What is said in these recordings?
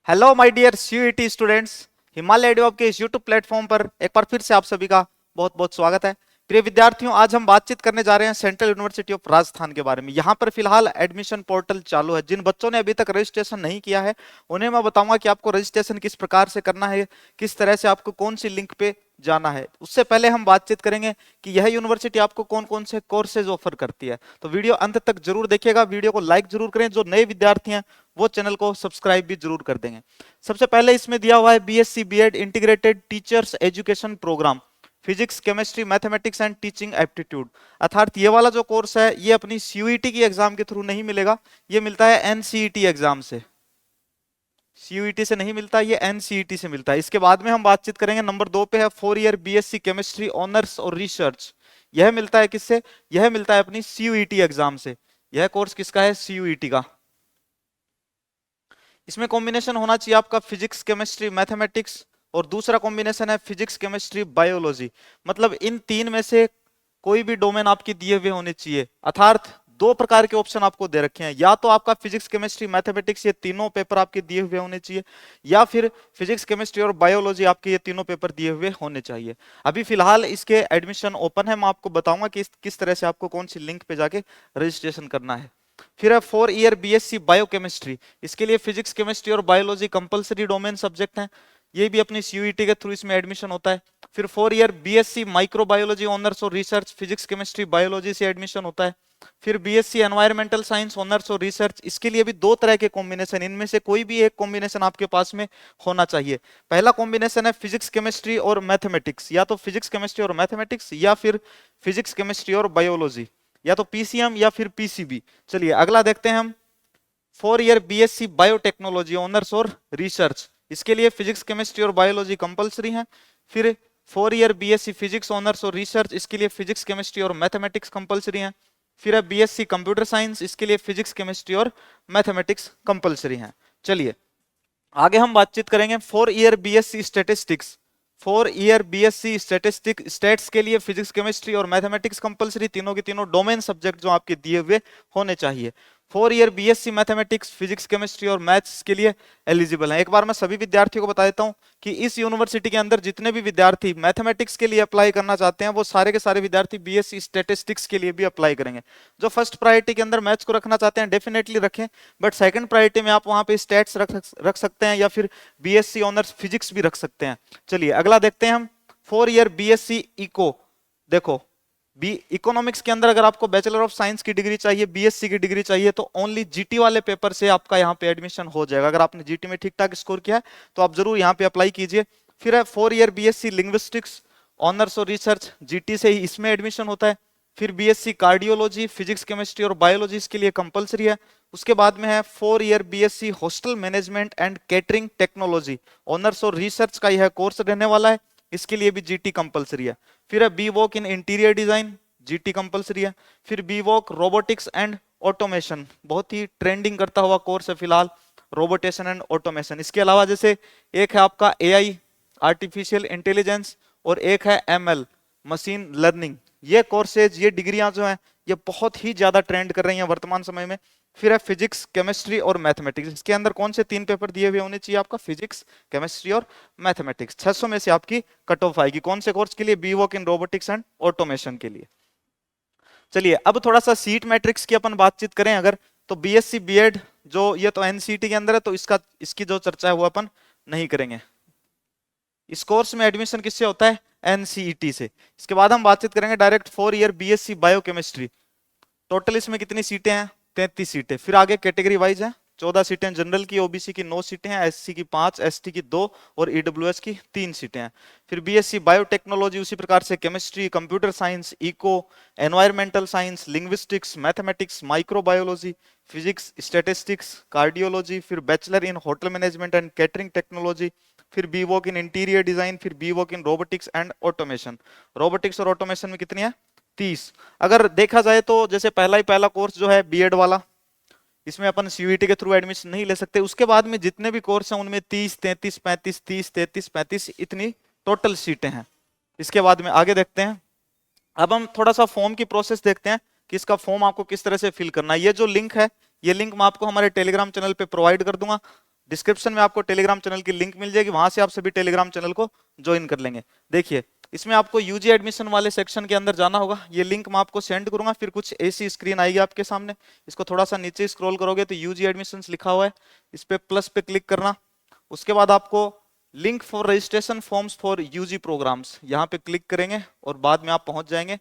Hello my dear CUET students. Himalaya EduHub के इस YouTube platform पर एक बार फिर से आप सभी का बहुत बहुत स्वागत है। प्रिय विद्यार्थियों, आज हम बातचीत करने जा रहे हैं सेंट्रल यूनिवर्सिटी ऑफ राजस्थान के बारे में। यहाँ पर फिलहाल एडमिशन पोर्टल चालू है। जिन बच्चों ने अभी तक रजिस्ट्रेशन नहीं किया है उन्हें मैं बताऊंगा कि आपको रजिस्ट्रेशन किस प्रकार से करना है, किस तरह से आपको कौन सी लिंक पे जाना है। उससे पहले हम बातचीत करेंगे कि यह यूनिवर्सिटी आपको कौन कौन से कोर्सेज ऑफर करती है। तो वीडियो अंत तक जरूर देखिएगा, वीडियो को लाइक जरूर करें। जो नए विद्यार्थी हैं वो चैनल को सब्सक्राइब भी जरूर कर देंगे। सबसे पहले इसमें दिया हुआ है BSc BEd integrated teachers education programme, physics chemistry mathematics and teaching aptitude. अर्थात ये वाला जो कोर्स है ये अपनी सीयूईटी की एग्जाम के थ्रू नहीं मिलेगा, ये मिलता है एनसीईटी एग्जाम से। सीयूईटी से नहीं मिलता, ये एनसीईटी से मिलता है। इसके बाद में हम बातचीत करेंगे नंबर 2 पे है 4 ईयर बीएससी केमिस्ट्री ऑनर्स और रिसर्च। यह मिलता है किससे? यह मिलता है अपनी सीयूईटी एग्जाम से। यह कोर्स किसका है? सीयूईटी का। इसमें कॉम्बिनेशन होना चाहिए आपका फिजिक्स केमिस्ट्री मैथमेटिक्स, और दूसरा कॉम्बिनेशन है फिजिक्स केमिस्ट्री बायोलॉजी। मतलब इन तीन में से कोई भी डोमेन आपके दिए हुए होने चाहिए। अर्थात दो प्रकार के ऑप्शन आपको दे रखे हैं, या तो आपका फिजिक्स केमिस्ट्री मैथमेटिक्स ये तीनों पेपर आपके दिए हुए होने चाहिए, या फिर फिजिक्स केमिस्ट्री और बायोलॉजी आपके ये तीनों पेपर दिए हुए होने चाहिए। अभी फिलहाल इसके एडमिशन ओपन है, मैं आपको बताऊंगा कि किस तरह से आपको कौन सी लिंक पे जाके रजिस्ट्रेशन करना है। फिर है 4 ईयर बीएससी बायोकेमिस्ट्री। इसके लिए फिजिक्स केमिस्ट्री और बायोलॉजी कंपलसरी डोमेन सब्जेक्ट हैं, ये भी अपनी सीयूईटी के थ्रू इसमें एडमिशन होता है। फिर 4 ईयर बीएससी माइक्रोबायोलॉजी ऑनर्स और रिसर्च, फिजिक्स केमिस्ट्री बायोलॉजी से एडमिशन होता है। फिर बीएससी एनवायरमेंटल साइंस ऑनर्स और रिसर्च, इसके लिए भी दो तरह के कॉम्बिनेशन, इनमें से कोई भी एक कॉम्बिनेशन आपके पास में होना चाहिए। पहला कॉम्बिनेशन है फिजिक्स केमिस्ट्री और मैथमेटिक्स, या तो फिजिक्स केमिस्ट्री और मैथमेटिक्स, या फिर फिजिक्स केमिस्ट्री और बायोलॉजी, या तो पीसीएम या फिर पीसीबी। चलिए अगला देखते हैं हम। 4 ईयर बीएससी बायोटेक्नोलॉजी ऑनर्स और रिसर्च, इसके लिए फिजिक्स केमिस्ट्री और बायोलॉजी कंपलसरी है। फिर 4 ईयर बीएससी फिजिक्स ऑनर्स और रिसर्च, इसके लिए फिजिक्स केमिस्ट्री और मैथमेटिक्स कंपलसरी है। फिर है बीएससी कंप्यूटर साइंस, इसके लिए फिजिक्स केमिस्ट्री और मैथमेटिक्स कंपलसरी है। चलिए आगे हम बातचीत करेंगे 4 year BSc statistics. 4 year BSc statistic stats के लिए फिजिक्स केमिस्ट्री और मैथमेटिक्स कंपलसरी, तीनों के तीनों डोमेन सब्जेक्ट जो आपके दिए हुए होने चाहिए। 4 year BSc mathematics physics chemistry और मैथ्स के लिए एलिजिबल है। एक बार मैं सभी विद्यार्थियों को बता देता हूं कि इस यूनिवर्सिटी के अंदर जितने भी विद्यार्थी मैथमेटिक्स के लिए अप्लाई करना चाहते हैं वो सारे के सारे विद्यार्थी बीएससी स्टैटिस्टिक्स के लिए भी अप्लाई करेंगे। जो फर्स्ट प्रायोरिटी के अंदर मैथ्स को रखना चाहते हैं डेफिनेटली रखें, बट सेकंड प्रायोरिटी में आप वहां पे स्टैट्स रख सकते हैं, या फिर बीएससी ऑनर्स फिजिक्स भी रख सकते हैं। चलिए अगला देखते हैं हम 4 ईयर बीएससी इको। देखो बी इकोनॉमिक्स के अंदर अगर आपको बैचलर ऑफ साइंस की डिग्री चाहिए, बीएससी की डिग्री चाहिए, तो ओनली जीटी वाले पेपर से आपका यहाँ पे एडमिशन हो जाएगा। अगर आपने जीटी में ठीक ठाक स्कोर किया है तो आप जरूर यहाँ पे अप्लाई कीजिए। फिर है 4 ईयर बीएससी लिंग्विस्टिक्स ऑनर्स और रिसर्च, जीटी से ही इसमें एडमिशन होता है। फिर बीएससी कार्डियोलॉजी फिजिक्स केमिस्ट्री और बायोलॉजी, इसके लिए कंपलसरी है। उसके बाद में है 4 year BSc hostel management and catering technology honours और रिसर्च का यह कोर्स रहने वाला है, इसके लिए भी जीटी कंपलसरी है। फिर है B walk in interior design, GT compulsory है। फिर B voc robotics and automation, बहुत ही ट्रेंडिंग करता हुआ कोर्स है फिलहाल, रोबोटेशन एंड ऑटोमेशन। इसके अलावा जैसे एक है आपका एआई आर्टिफिशियल इंटेलिजेंस, और एक है एमएल मशीन लर्निंग। ये कोर्सेज, ये डिग्रियां जो हैं ये बहुत ही ज्यादा ट्रेंड कर रही हैं वर्तमान समय में। फिर है फिजिक्स केमिस्ट्री और मैथमेटिक्स, इसके अंदर कौन से 3 पेपर दिए हुए होने चाहिए? आपका फिजिक्स केमिस्ट्री और मैथमेटिक्स। 600 में से आपकी कट ऑफ आएगी कौन से कोर्स के लिए? B walk in robotics and automation के लिए। चलिए अब थोड़ा सा सीट मैट्रिक्स की अपन बातचीत करें अगर, तो बीएससी बीएड जो ये तो एनसीईटी के अंदर है, तो इसकी जो चर्चा है वो अपन नहीं करेंगे। इस कोर्स में एडमिशन किससे होता है? एनसीईटी से। इसके बाद हम बातचीत करेंगे direct 4 year BSc biochemistry. Total इसमें कितनी सीटें हैं? 33 सीटें। फिर आगे कैटेगरी वाइज है, 14 सीटें जनरल की, ओबीसी की 9 सीटें हैं, एससी की 5, एसटी की 2 और ईडब्ल्यूएस की 3 सीटें हैं। फिर बीएससी बायोटेक्नोलॉजी उसी प्रकार से chemistry, computer science, eco, environmental science, linguistics, mathematics, microbiology, physics, statistics, cardiology. फिर bachelor in hotel management and catering technology. फिर B walk in interior design, फिर B walk in robotics and automation. Robotics और automation में कितनी है? 30। अगर देखा जाए तो जैसे पहला कोर्स जो है बीएड वाला, इसमें अपन सीयूईटी के थ्रू एडमिशन नहीं ले सकते। उसके बाद में जितने भी कोर्स हैं उनमें 30, 33, 35, 30, 33, 35 इतनी टोटल सीटें हैं। इसके बाद में आगे देखते हैं। अब हम थोड़ा सा फॉर्म की प्रोसेस देखते हैं कि इसका फॉर्म आपको किस तरह से फिल करना है। ये जो लिंक है, ये लिंक मैं आपको हमारे टेलीग्राम चैनल पे प्रोवाइड कर दूंगा। डिस्क्रिप्शन में आपको टेलीग्राम चैनल की लिंक मिल जाएगी, वहां से आप सभी टेलीग्राम चैनल को ज्वाइन कर लेंगे। देखिए इसमें आपको यूजी एडमिशन वाले सेक्शन के अंदर जाना होगा, ये लिंक मैं आपको सेंड करूंगा, फिर कुछ ऐसी स्क्रीन आएगी आपके सामने। इसको थोड़ा सा नीचे स्क्रॉल करोगे तो यूजी एडमिशंस लिखा हुआ है, इस पे प्लस पे क्लिक करना। उसके बाद आपको link for registration forms for UG programmes, यहाँ पे क्लिक करेंगे और बाद में आप पहुंच जाएंगे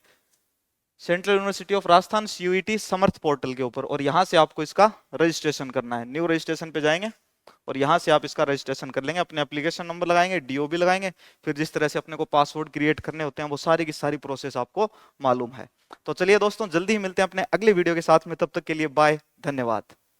central university of Rajasthan CUET Samarth portal के ऊपर, और यहाँ से आपको इसका रजिस्ट्रेशन करना है। न्यू रजिस्ट्रेशन पे जाएंगे और यहाँ से आप इसका रजिस्ट्रेशन कर लेंगे, अपने एप्लीकेशन नंबर लगाएंगे, डीओबी लगाएंगे, फिर जिस तरह से अपने को पासवर्ड क्रिएट करने होते हैं वो सारी की सारी प्रोसेस आपको मालूम है। तो चलिए दोस्तों, जल्दी ही मिलते हैं अपने अगले वीडियो के साथ में, तब तक के लिए बाय, धन्यवाद।